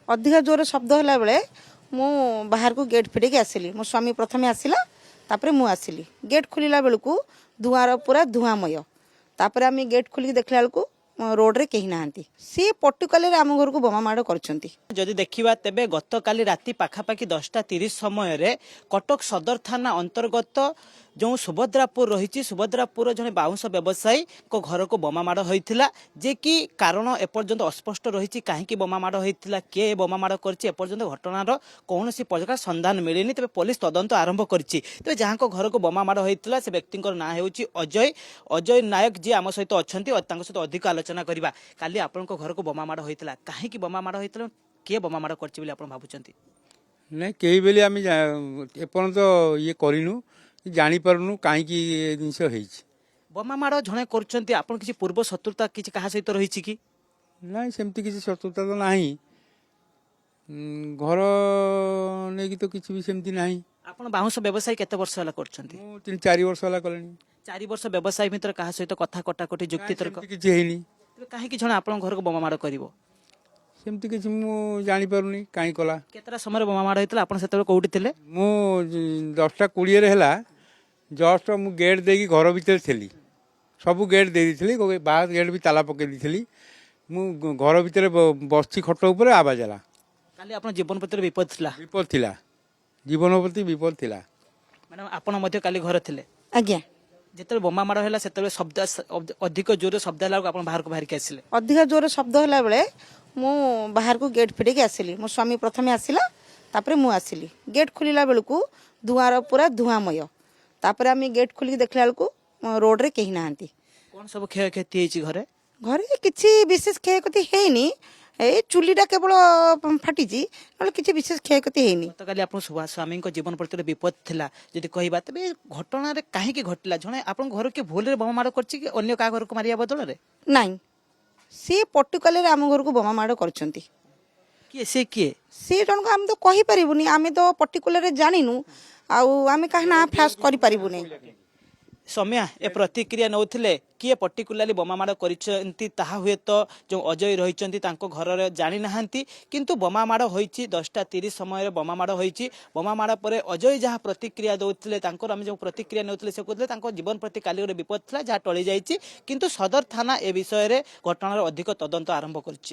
ଅଧିକା ଜୋରରେ ଶବ୍ଦ ହେଲା ବେଳେ ମୁଁ ବାହାରକୁ ଗେଟ୍ ଫିଟେଇକି ଆସିଲି। ମୋ ସ୍ୱାମୀ ପ୍ରଥମେ ଆସିଲା, ତାପରେ ମୁଁ ଆସିଲି। ଗେଟ୍ ଖୋଲିଲା ବେଳକୁ ଧୂଆଁର ପୁରା ଧୂଆଁମୟ। ତାପରେ ଆମେ ଗେଟ୍ ଖୋଲିକି ଦେଖିଲା ବେଳକୁ ରୋଡ଼ରେ କେହି ନାହାନ୍ତି। ସିଏ ପର୍ଟିକୁଲାର ଆମ ଘରକୁ ବୋମା ମାଡ଼ କରିଛନ୍ତି। ଯଦି ଦେଖିବା ତେବେ ଗତକାଲି ରାତି ପାଖାପାଖି 10:30 ସମୟରେ କଟକ ସଦର ଥାନା ଅନ୍ତର୍ଗତ ଯେଉଁ ସୁଭଦ୍ରାପୁର ରହିଛି, ସୁଭଦ୍ରାପୁର ଜଣେ ବାଉଁଶ ବ୍ୟବସାୟୀଙ୍କ ଘରକୁ ବୋମା ମାଡ଼ ହୋଇଥିଲା, ଯେ କି କାରଣ ଏପର୍ଯ୍ୟନ୍ତ ଅସ୍ପଷ୍ଟ ରହିଛି। କାହିଁକି ବୋମା ମାଡ଼ ହୋଇଥିଲା, କିଏ ବୋମା ମାଡ଼ କରିଛି, ଏପର୍ଯ୍ୟନ୍ତ ଘଟଣାର କୌଣସି ପ୍ରକାର ସନ୍ଧାନ ମିଳିନି। ତେବେ ପୋଲିସ ତଦନ୍ତ ଆରମ୍ଭ କରିଛି। ତେବେ ଯାହାଙ୍କ ଘରକୁ ବୋମା ମାଡ଼ ହୋଇଥିଲା ସେ ବ୍ୟକ୍ତିଙ୍କର ନାଁ ହେଉଛି ଅଜୟ ନାୟକ, ଯିଏ ଆମ ସହିତ ଅଛନ୍ତି। ତାଙ୍କ ସହିତ ଅଧିକ ଆଲୋଚନା କରିବା। କାଲି ଆପଣଙ୍କ ଘରକୁ ବୋମା ମାଡ଼ ହୋଇଥିଲା, କାହିଁକି ବୋମା ମାଡ଼ ହୋଇଥିଲା, କିଏ ବୋମା ମାଡ଼ କରିଛି ବୋଲି ଆପଣ ଭାବୁଛନ୍ତି? ନାଇଁ କେହି ବୋଲି ଆମେ ଏପର୍ଯ୍ୟନ୍ତ ଇଏ କରିନୁ, ଜାଣିପାରୁନୁ କାହିଁକି ଏ ଜିନିଷ ହେଇଛି। ବୋମା ମାଡ଼ ଜଣେ କରୁଛନ୍ତି, ଆପଣ କିଛି ପୂର୍ବ ଶତ୍ରୁତା କିଛି କାହା ସହିତ ରହିଛି କି? ନାଇଁ ସେମିତି କିଛି ଶତ୍ରୁତା ତ ନାହିଁ। ଘର ନେଇକି ତ କିଛି ବି ସେମିତି ନାହିଁ। ଆପଣ ବାଉଁଶ ବ୍ୟବସାୟ କେତେ ବର୍ଷ ହେଲା କରୁଛନ୍ତି? ମୁଁ 3-4 ବର୍ଷ ହେଲା କଲିଣି। 4 ବର୍ଷ ବ୍ୟବସାୟ ଭିତରେ କାହା ସହିତ କଥା କଟାକଟି ଯୁକ୍ତି ତର୍କ ସେମିତି କିଛି ହେଇନି। ତେବେ କାହିଁକି ଜଣେ ଆପଣଙ୍କ ଘରକୁ ବୋମା ମାଡ଼ କରିବ? ସେମିତି କିଛି ମୁଁ ଜାଣିପାରୁନି କାହିଁ କଲା। କେତେଟା ସମୟରେ ବୋମା ମାଡ଼ ହେଇଥିଲା, ଆପଣ ସେତେବେଳେ କୋଉଠି ଥିଲେ? ମୁଁ 10:20 ହେଲା ଜଷ୍ଟ ମୁଁ ଗେଟ୍ ଦେଇକି ଘର ଭିତରେ ଥିଲି। ସବୁ ଗେଟ୍ ଦେଇ ଦେଇଥିଲି, ବାହାର ଗେଟ୍ ବି ତାଲା ପକେଇ ଦେଇଥିଲି। ମୁଁ ଘର ଭିତରେ ବସିଛି ଖଟ ଉପରେ, ଆବାଜ ହେଲା। କାଲି ଆପଣ ଜୀବନ ପ୍ରତି ବିପଦ ଥିଲା। ବିପଦ ଥିଲା, ଜୀବନ ପ୍ରତି ବିପଦ ଥିଲା। ମ୍ୟାଡ଼ାମ ଆପଣ ମଧ୍ୟ କାଲି ଘରେ ଥିଲେ। ଆଜ୍ଞା, ଯେତେବେଳେ ବୋମା ମାଡ଼ ହେଲା ସେତେବେଳେ ଶବ୍ଦ ଅଧିକ ଜୋରରେ ଶବ୍ଦ ହେଲା ବେଳକୁ ଆପଣ ବାହାରକୁ ବାହାରିକି ଆସିଲେ। ଅଧିକା ଜୋରରେ ଶବ୍ଦ ହେଲା ବେଳେ ମୁଁ ବାହାରକୁ ଗେଟ୍ ଫିଟେଇକି ଆସିଲି। ମୋ ସ୍ୱାମୀ ପ୍ରଥମେ ଆସିଲା, ତାପରେ ମୁଁ ଆସିଲି। ଗେଟ୍ ଖୋଲିଲା ବେଳକୁ ଧୂଆଁର ପୁରା ଧୂଆଁମୟ। ତାପରେ ଆମେ ଗେଟ୍ ଖୋଲିକି ଦେଖିଲା ବେଳକୁ ରୋଡ଼ରେ କେହି ନାହାନ୍ତି। କଣ ସବୁ କ୍ଷୟକ୍ଷତି ହେଇଛି ଘରେ? ଘରେ କିଛି ବିଶେଷ କ୍ଷୟକ୍ଷତି ହେଇନି, ଏଇ ଚୁଲିଟା କେବଳ ଫାଟିଛି, ନହେଲେ କିଛି ବିଶେଷ କ୍ଷୟକ୍ଷତି ହେଇନି। ଗତକାଲି ଆପଣ ସ୍ୱାମୀଙ୍କ ଜୀବନ ପ୍ରତି ବିପଦ ଥିଲା ଯଦି କହିବା, ତେବେ ଏ ଘଟଣାରେ କାହିଁକି ଘଟିଲା? ଜଣେ ଆପଣଙ୍କ ଘର କିଏ ଭୁଲରେ ବୋମା ମାଡ଼ କରିଛି କି ଅନ୍ୟ କାହା ଘରକୁ ମାରିବା ବଦଳରେ? ନାଇଁ, ସିଏ ପର୍ଟିକୁଲାର ଆମ ଘରକୁ ବୋମା ମାଡ଼ କରିଛନ୍ତି। କିଏ ସେ କିଏ? ସେ ଜଣକ ଆମେ ତ କହିପାରିବୁନି, ଆମେ ତ ପର୍ଟିକୁଲାର ଜାଣିନୁ, ଆଉ ଆମେ କାହା ନାଁ ଫ୍ଲାସ୍ କରିପାରିବୁନି। ସୌମ୍ୟା ଏ ପ୍ରତିକ୍ରିୟା ନେଉଥିଲେ, କିଏ ପର୍ଟିକୁଲାରଲି ବୋମା ମାଡ଼ କରିଛନ୍ତି ତାହା ହୁଏତ ଯେଉଁ ଅଜୟ ରହିଛନ୍ତି ତାଙ୍କ ଘରରେ ଜାଣିନାହାନ୍ତି। କିନ୍ତୁ ବୋମା ମାଡ଼ ହୋଇଛି 10:30 ସମୟରେ ବୋମା ମାଡ଼ ହୋଇଛି। ବୋମା ମାଡ଼ ପରେ ଅଜୟ ଯାହା ପ୍ରତିକ୍ରିୟା ଦେଉଥିଲେ, ତାଙ୍କର ଆମେ ଯେଉଁ ପ୍ରତିକ୍ରିୟା ନେଉଥିଲେ, ସେ କହୁଥିଲେ ତାଙ୍କ ଜୀବନ ପ୍ରତି କାଲି ଗୋଟେ ବିପଦ ଥିଲା ଯାହା ଟଳି ଯାଇଛି। କିନ୍ତୁ ସଦର ଥାନା ଏ ବିଷୟରେ ଘଟଣାର ଅଧିକ ତଦନ୍ତ ଆରମ୍ଭ କରିଛି।